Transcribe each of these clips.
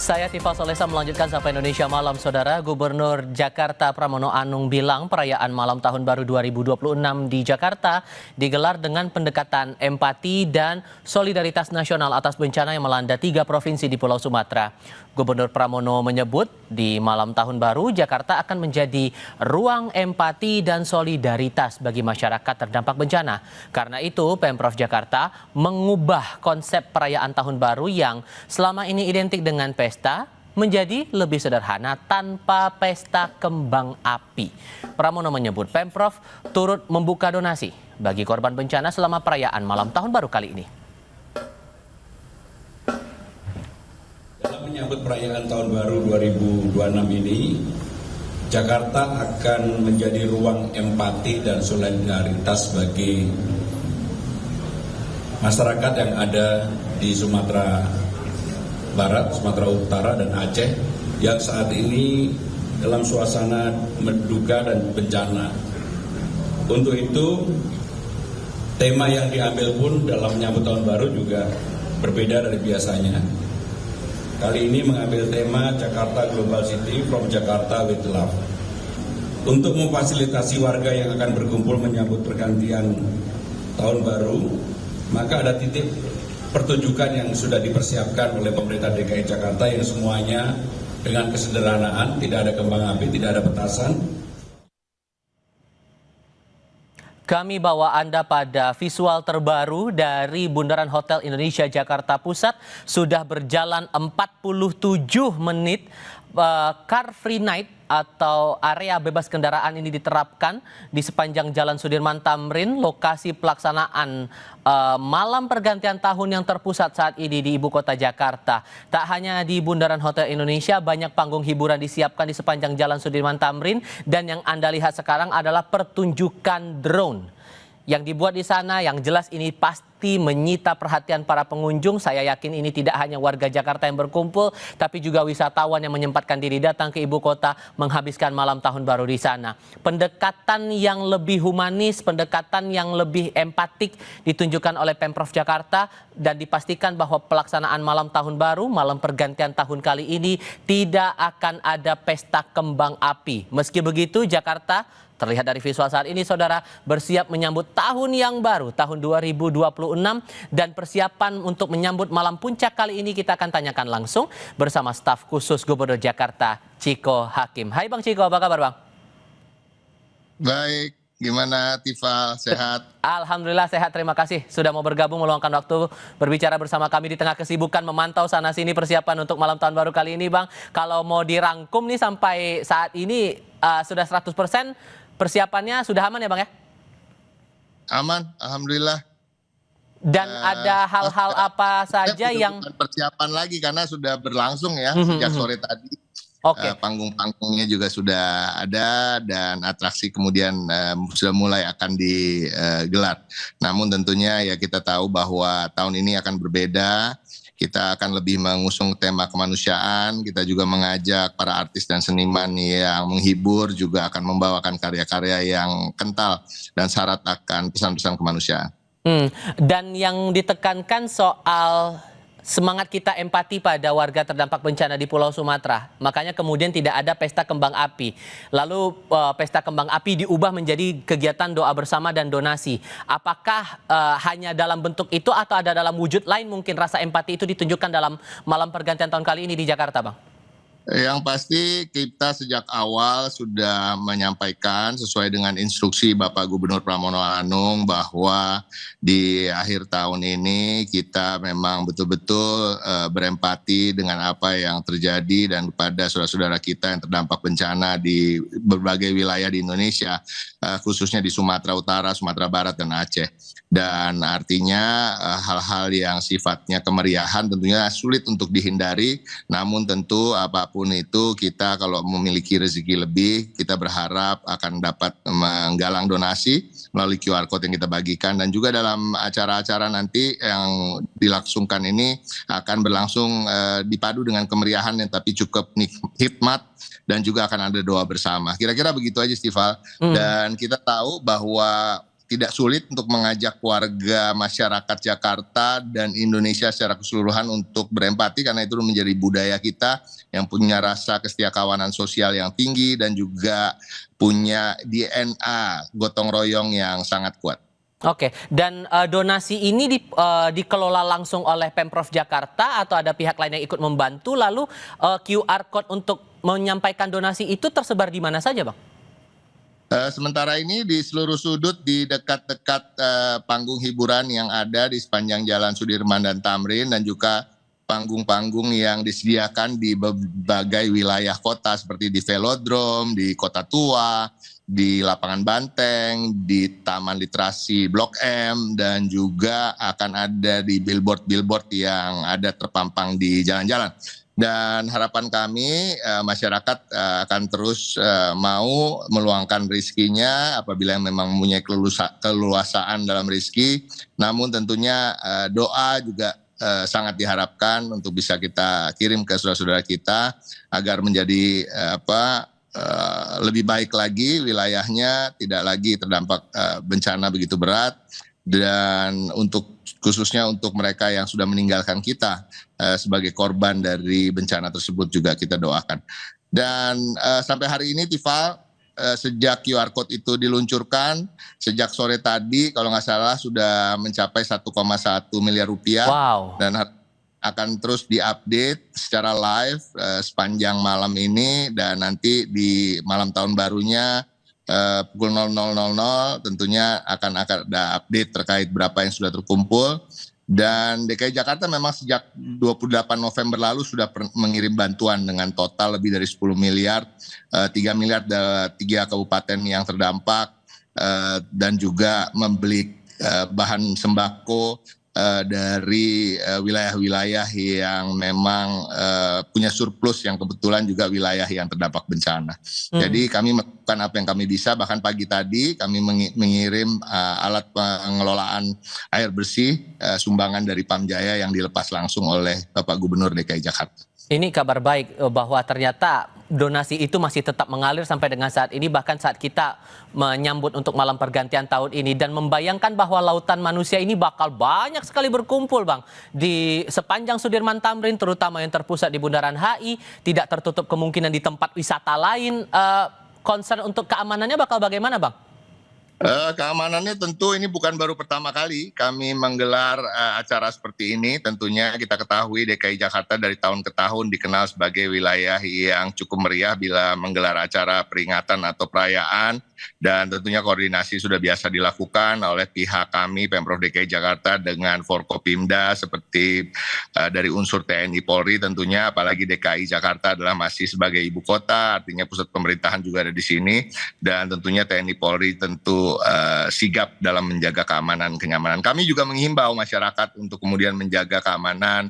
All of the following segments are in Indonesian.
Saya Tifal Solesa melanjutkan Sapa Indonesia Malam, Saudara. Gubernur Jakarta Pramono Anung bilang perayaan Malam Tahun Baru 2026 di Jakarta digelar dengan pendekatan empati dan solidaritas nasional atas bencana yang melanda 3 provinsi di Pulau Sumatera. Gubernur Pramono menyebut di Malam Tahun Baru Jakarta akan menjadi ruang empati dan solidaritas bagi masyarakat terdampak bencana. Karena itu Pemprov Jakarta mengubah konsep perayaan Tahun Baru yang selama ini identik dengan pesta menjadi lebih sederhana tanpa pesta kembang api. Pramono menyebut Pemprov turut membuka donasi bagi korban bencana selama perayaan Malam Tahun Baru kali ini. Dalam menyambut perayaan Tahun Baru 2026 ini, Jakarta akan menjadi ruang empati dan solidaritas bagi masyarakat yang ada di Sumatera Barat, Sumatera Utara, dan Aceh yang saat ini dalam suasana menduga dan bencana. Untuk itu, tema yang diambil pun dalam menyambut tahun baru juga berbeda dari biasanya. Kali ini mengambil tema Jakarta Global City from Jakarta with Love. Untuk memfasilitasi warga yang akan berkumpul menyambut pergantian tahun baru, maka ada titik pertunjukan yang sudah dipersiapkan oleh pemerintah DKI Jakarta yang semuanya dengan kesederhanaan, tidak ada kembang api, tidak ada petasan. Kami bawa Anda pada visual terbaru dari Bundaran Hotel Indonesia Jakarta Pusat. Sudah berjalan 47 menit. Car Free Night atau area bebas kendaraan ini diterapkan di sepanjang Jalan Sudirman Tamrin, lokasi pelaksanaan malam pergantian tahun yang terpusat saat ini di Ibu Kota Jakarta. Tak hanya di Bundaran Hotel Indonesia, banyak panggung hiburan disiapkan di sepanjang Jalan Sudirman Tamrin, dan yang Anda lihat sekarang adalah pertunjukan drone yang dibuat di sana. Yang jelas ini pasti menyita perhatian para pengunjung. Saya yakin ini tidak hanya warga Jakarta yang berkumpul, tapi juga wisatawan yang menyempatkan diri datang ke ibu kota menghabiskan malam tahun baru di sana. Pendekatan yang lebih humanis, pendekatan yang lebih empatik ditunjukkan oleh Pemprov Jakarta, dan dipastikan bahwa pelaksanaan malam tahun baru, malam pergantian tahun kali ini tidak akan ada pesta kembang api. Meski begitu, Jakarta terlihat dari visual saat ini, Saudara, bersiap menyambut tahun yang baru, tahun 2026, dan persiapan untuk menyambut malam puncak kali ini kita akan tanyakan langsung bersama staf khusus Gubernur Jakarta, Chiko Hakim. Hai Bang Chiko, apa kabar Bang? Baik, gimana Tifal, sehat? Alhamdulillah sehat, terima kasih sudah mau bergabung meluangkan waktu berbicara bersama kami di tengah kesibukan memantau sana-sini persiapan untuk malam tahun baru kali ini Bang. Kalau mau dirangkum nih sampai saat ini sudah 100%, persiapannya sudah aman ya Bang ya? Aman, Alhamdulillah. Dan ada hal-hal apa saja yang persiapan lagi karena sudah berlangsung ya sejak sore tadi. Oke. Panggung-panggungnya juga sudah ada dan atraksi kemudian sudah mulai akan digelar. Namun tentunya ya kita tahu bahwa tahun ini akan berbeda. Kita akan lebih mengusung tema kemanusiaan. Kita juga mengajak para artis dan seniman yang menghibur, juga akan membawakan karya-karya yang kental dan syarat akan pesan-pesan kemanusiaan. Dan yang ditekankan soal semangat kita empati pada warga terdampak bencana di Pulau Sumatera. Makanya kemudian tidak ada pesta kembang api. Lalu pesta kembang api diubah menjadi kegiatan doa bersama dan donasi. Apakah hanya dalam bentuk itu atau ada dalam wujud lain mungkin rasa empati itu ditunjukkan dalam malam pergantian tahun kali ini di Jakarta, Bang? Yang pasti kita sejak awal sudah menyampaikan sesuai dengan instruksi Bapak Gubernur Pramono Anung bahwa di akhir tahun ini kita memang betul-betul berempati dengan apa yang terjadi dan kepada saudara-saudara kita yang terdampak bencana di berbagai wilayah di Indonesia, khususnya di Sumatera Utara, Sumatera Barat, dan Aceh. Dan artinya hal-hal yang sifatnya kemeriahan tentunya sulit untuk dihindari, namun tentu apapun itu kita kalau memiliki rezeki lebih, kita berharap akan dapat menggalang donasi melalui QR Code yang kita bagikan. Dan juga dalam acara-acara nanti yang dilangsungkan ini akan berlangsung dipadu dengan kemeriahan yang tapi cukup hikmat, dan juga akan ada doa bersama. Kira-kira begitu aja, Stifal. Dan kita tahu bahwa tidak sulit untuk mengajak warga masyarakat Jakarta dan Indonesia secara keseluruhan untuk berempati, karena itu menjadi budaya kita yang punya rasa kesetiakawanan sosial yang tinggi dan juga punya DNA gotong royong yang sangat kuat. Oke, dan donasi ini dikelola langsung oleh Pemprov Jakarta atau ada pihak lain yang ikut membantu? Lalu QR code untuk menyampaikan donasi itu tersebar di mana saja, Bang? Sementara ini di seluruh sudut di dekat-dekat panggung hiburan yang ada di sepanjang Jalan Sudirman dan Tamrin, dan juga panggung-panggung yang disediakan di berbagai wilayah kota seperti di Velodrome, di Kota Tua, di Lapangan Banteng, di Taman Literasi Blok M, dan juga akan ada di billboard-billboard yang ada terpampang di jalan-jalan. Dan harapan kami masyarakat akan terus mau meluangkan rezekinya apabila memang mempunyai keleluasaan dalam rezeki. Namun tentunya doa juga sangat diharapkan untuk bisa kita kirim ke saudara-saudara kita agar menjadi lebih baik lagi wilayahnya, tidak lagi terdampak bencana begitu berat. Dan khususnya untuk mereka yang sudah meninggalkan kita sebagai korban dari bencana tersebut juga kita doakan. Dan sampai hari ini Tiffal, sejak QR code itu diluncurkan, sejak sore tadi kalau nggak salah sudah mencapai 1,1 miliar rupiah. Wow. Dan akan terus diupdate secara live sepanjang malam ini, dan nanti di malam tahun barunya pukul 00.00 tentunya akan ada update terkait berapa yang sudah terkumpul. Dan DKI Jakarta memang sejak 28 November lalu sudah mengirim bantuan dengan total lebih dari 10 miliar, 3 miliar dari 3 kabupaten yang terdampak, dan juga membeli bahan sembako dari wilayah-wilayah yang memang punya surplus, yang kebetulan juga wilayah yang terdampak bencana. Jadi kami melakukan apa yang kami bisa, bahkan pagi tadi kami mengirim alat pengelolaan air bersih sumbangan dari Pamjaya yang dilepas langsung oleh Bapak Gubernur DKI Jakarta. Ini kabar baik bahwa ternyata donasi itu masih tetap mengalir sampai dengan saat ini, bahkan saat kita menyambut untuk malam pergantian tahun ini, dan membayangkan bahwa lautan manusia ini bakal banyak sekali berkumpul, Bang, di sepanjang Sudirman Tamrin, terutama yang terpusat di Bundaran HI, tidak tertutup kemungkinan di tempat wisata lain. Concern untuk keamanannya bakal bagaimana, Bang? Keamanannya tentu ini bukan baru pertama kali kami menggelar acara seperti ini. Tentunya kita ketahui DKI Jakarta dari tahun ke tahun dikenal sebagai wilayah yang cukup meriah bila menggelar acara peringatan atau perayaan. Dan tentunya koordinasi sudah biasa dilakukan oleh pihak kami Pemprov DKI Jakarta dengan Forkopimda seperti dari unsur TNI Polri tentunya, apalagi DKI Jakarta adalah masih sebagai ibu kota, artinya pusat pemerintahan juga ada di sini, dan tentunya TNI Polri tentu sigap dalam menjaga keamanan kenyamanan. Kami juga menghimbau masyarakat untuk kemudian menjaga keamanan,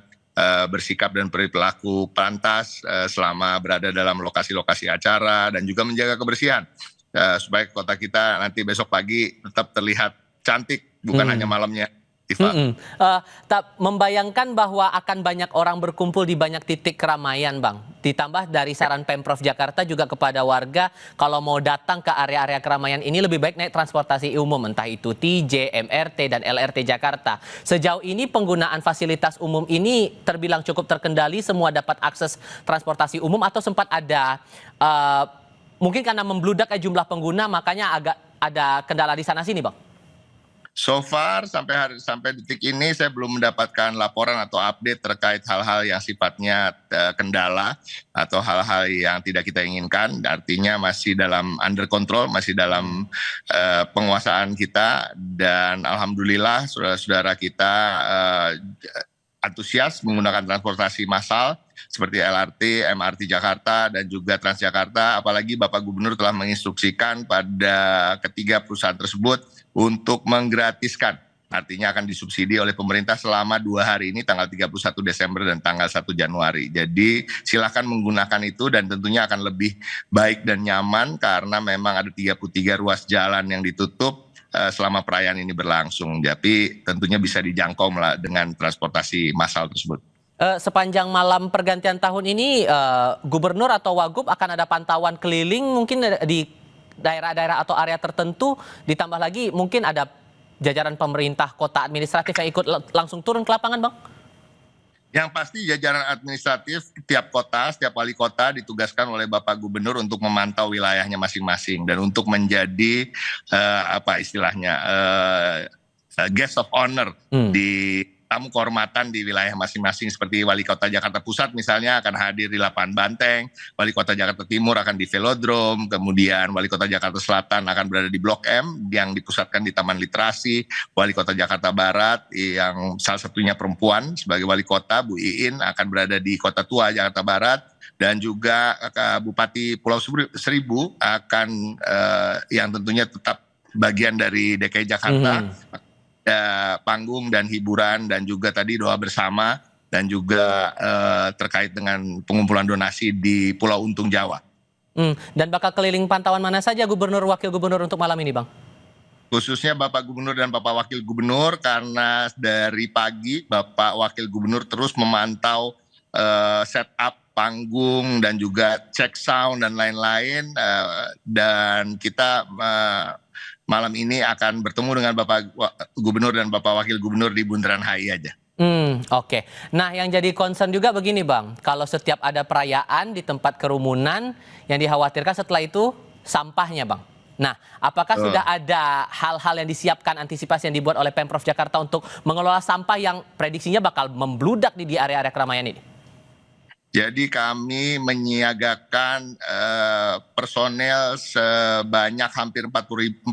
bersikap dan berperilaku pantas selama berada dalam lokasi-lokasi acara, dan juga menjaga kebersihan supaya kota kita nanti besok pagi tetap terlihat cantik, bukan hanya malamnya. Membayangkan bahwa akan banyak orang berkumpul di banyak titik keramaian, Bang. Ditambah dari saran Pemprov Jakarta juga kepada warga, kalau mau datang ke area-area keramaian ini lebih baik naik transportasi umum, entah itu TJ, MRT, dan LRT Jakarta. Sejauh ini penggunaan fasilitas umum ini terbilang cukup terkendali, semua dapat akses transportasi umum, atau sempat ada mungkin karena membludak jumlah pengguna makanya agak ada kendala di sana sini, Bang? So far sampai detik ini saya belum mendapatkan laporan atau update terkait hal-hal yang sifatnya kendala atau hal-hal yang tidak kita inginkan. Artinya masih dalam under control, masih dalam penguasaan kita, dan alhamdulillah saudara-saudara kita antusias menggunakan transportasi massal seperti LRT, MRT Jakarta, dan juga Transjakarta. Apalagi Bapak Gubernur telah menginstruksikan pada ketiga perusahaan tersebut untuk menggratiskan, artinya akan disubsidi oleh pemerintah selama 2 hari ini, tanggal 31 Desember dan tanggal 1 Januari. Jadi silakan menggunakan itu, dan tentunya akan lebih baik dan nyaman karena memang ada 33 ruas jalan yang ditutup selama perayaan ini berlangsung. Tapi tentunya bisa dijangkau dengan transportasi massal tersebut. Sepanjang malam pergantian tahun ini, Gubernur atau Wagub akan ada pantauan keliling mungkin di daerah-daerah atau area tertentu, ditambah lagi mungkin ada jajaran pemerintah kota administratif yang ikut langsung turun ke lapangan, Bang? Yang pasti jajaran administratif tiap kota, setiap wali kota ditugaskan oleh Bapak Gubernur untuk memantau wilayahnya masing-masing dan untuk menjadi guest of honor di tamu kehormatan di wilayah masing-masing, seperti Wali Kota Jakarta Pusat misalnya akan hadir di Lapangan Banteng, Wali Kota Jakarta Timur akan di Velodrome, kemudian Wali Kota Jakarta Selatan akan berada di Blok M yang dipusatkan di Taman Literasi, Wali Kota Jakarta Barat yang salah satunya perempuan sebagai Wali Kota, Bu Iin akan berada di Kota Tua Jakarta Barat, dan juga Bupati Pulau Seribu akan yang tentunya tetap bagian dari DKI Jakarta. Panggung dan hiburan dan juga tadi doa bersama dan juga terkait dengan pengumpulan donasi di Pulau Untung Jawa. Dan bakal keliling pantauan mana saja Gubernur Wakil Gubernur untuk malam ini, Bang? Khususnya Bapak Gubernur dan Bapak Wakil Gubernur, karena dari pagi Bapak Wakil Gubernur terus memantau setup panggung dan juga cek sound dan lain-lain, dan kita malam ini akan bertemu dengan Bapak Gubernur dan Bapak Wakil Gubernur di Bundaran HI aja. Oke. Nah, yang jadi concern juga begini, Bang. Kalau setiap ada perayaan di tempat kerumunan, yang dikhawatirkan setelah itu sampahnya, Bang. Nah, apakah sudah ada hal-hal yang disiapkan, antisipasi yang dibuat oleh Pemprov Jakarta untuk mengelola sampah yang prediksinya bakal membludak di area-area keramaian ini? Jadi kami menyiagakan personel sebanyak hampir 4.000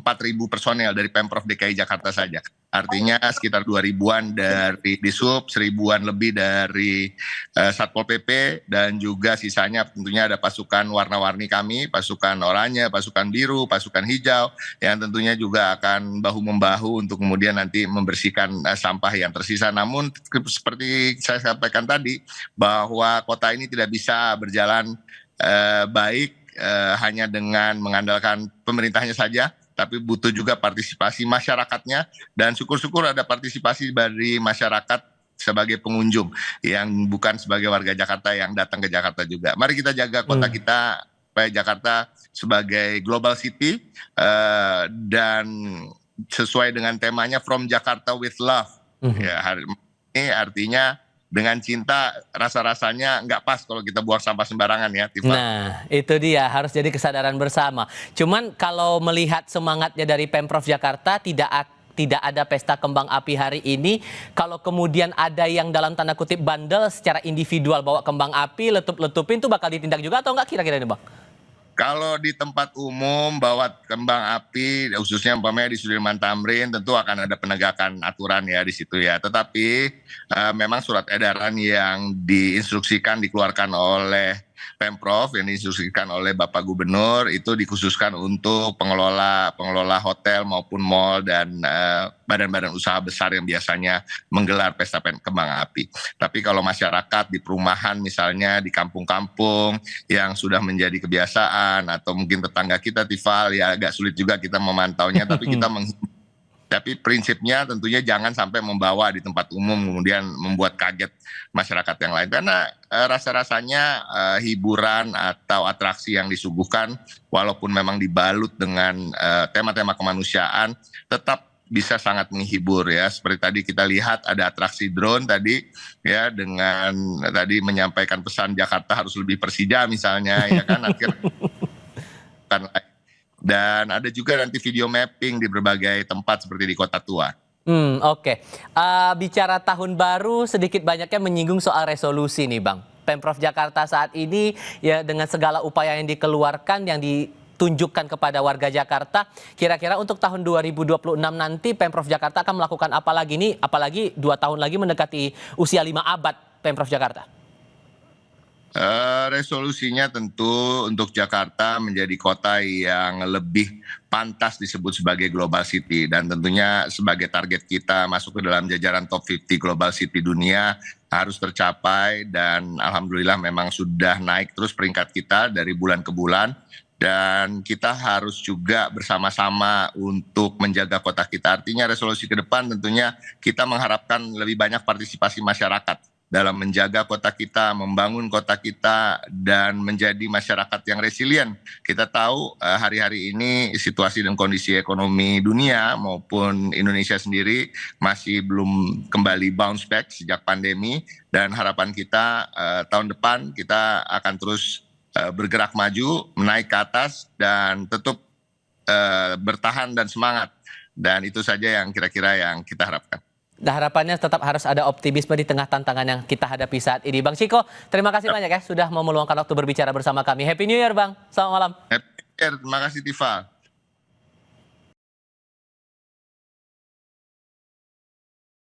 personel dari Pemprov DKI Jakarta saja. Artinya sekitar 2.000-an dari Disub, 1.000-an lebih dari Satpol PP, dan juga sisanya tentunya ada pasukan warna-warni kami, pasukan oranye, pasukan biru, pasukan hijau, yang tentunya juga akan bahu-membahu untuk kemudian nanti membersihkan sampah yang tersisa. Namun seperti saya sampaikan tadi, bahwa kota ini tidak bisa berjalan baik hanya dengan mengandalkan pemerintahnya saja, tapi butuh juga partisipasi masyarakatnya, dan syukur-syukur ada partisipasi dari masyarakat sebagai pengunjung yang bukan sebagai warga Jakarta yang datang ke Jakarta juga. Mari kita jaga kota kita supaya Jakarta sebagai global city dan sesuai dengan temanya From Jakarta with Love. Ya, hari ini artinya dengan cinta, rasa-rasanya nggak pas kalau kita buang sampah sembarangan ya, Tifa. Nah, itu dia, harus jadi kesadaran bersama. Cuman kalau melihat semangatnya dari Pemprov Jakarta, tidak ada pesta kembang api hari ini. Kalau kemudian ada yang dalam tanda kutip bandel secara individual bawa kembang api, letup-letupin, itu bakal ditindak juga atau nggak kira-kira ini, Bang? Kalau di tempat umum bawa kembang api, khususnya umpamanya di Sudirman Tamrin, tentu akan ada penegakan aturan ya di situ ya. Tetapi memang surat edaran yang diinstruksikan dikeluarkan oleh Pemprov, yang diinstruksikan oleh Bapak Gubernur, itu dikhususkan untuk pengelola hotel maupun mal dan badan-badan usaha besar yang biasanya menggelar pesta kembang api. Tapi kalau masyarakat di perumahan misalnya di kampung-kampung yang sudah menjadi kebiasaan, atau mungkin tetangga kita, Tifal, ya agak sulit juga kita memantaunya, tapi kita tapi prinsipnya tentunya jangan sampai membawa di tempat umum kemudian membuat kaget masyarakat yang lain. Karena rasa-rasanya hiburan atau atraksi yang disuguhkan walaupun memang dibalut dengan tema-tema kemanusiaan tetap bisa sangat menghibur ya. Seperti tadi kita lihat ada atraksi drone tadi ya, dengan tadi menyampaikan pesan Jakarta harus lebih Persija misalnya ya kan. Dan ada juga nanti video mapping di berbagai tempat seperti di Kota Tua. Oke. Bicara tahun baru, sedikit banyaknya menyinggung soal resolusi nih, Bang. Pemprov Jakarta saat ini ya dengan segala upaya yang dikeluarkan, yang ditunjukkan kepada warga Jakarta, kira-kira untuk tahun 2026 nanti Pemprov Jakarta akan melakukan apa lagi nih? Apalagi 2 tahun lagi mendekati usia 5 abad Pemprov Jakarta. Resolusinya tentu untuk Jakarta menjadi kota yang lebih pantas disebut sebagai global city, dan tentunya sebagai target kita masuk ke dalam jajaran top 50 global city dunia harus tercapai, dan alhamdulillah memang sudah naik terus peringkat kita dari bulan ke bulan, dan kita harus juga bersama-sama untuk menjaga kota kita. Artinya resolusi ke depan tentunya kita mengharapkan lebih banyak partisipasi masyarakat dalam menjaga kota kita, membangun kota kita, dan menjadi masyarakat yang resilient. Kita tahu hari-hari ini situasi dan kondisi ekonomi dunia maupun Indonesia sendiri masih belum kembali bounce back sejak pandemi, dan harapan kita tahun depan kita akan terus bergerak maju, menaik ke atas, dan tetap bertahan dan semangat. Dan itu saja yang kira-kira yang kita harapkan. Nah, harapannya tetap harus ada optimisme di tengah tantangan yang kita hadapi saat ini. Bang Ciko, terima kasih banyak ya sudah mau meluangkan waktu berbicara bersama kami. Happy New Year, Bang. Selamat malam. Happy New Year, terima kasih Tifa.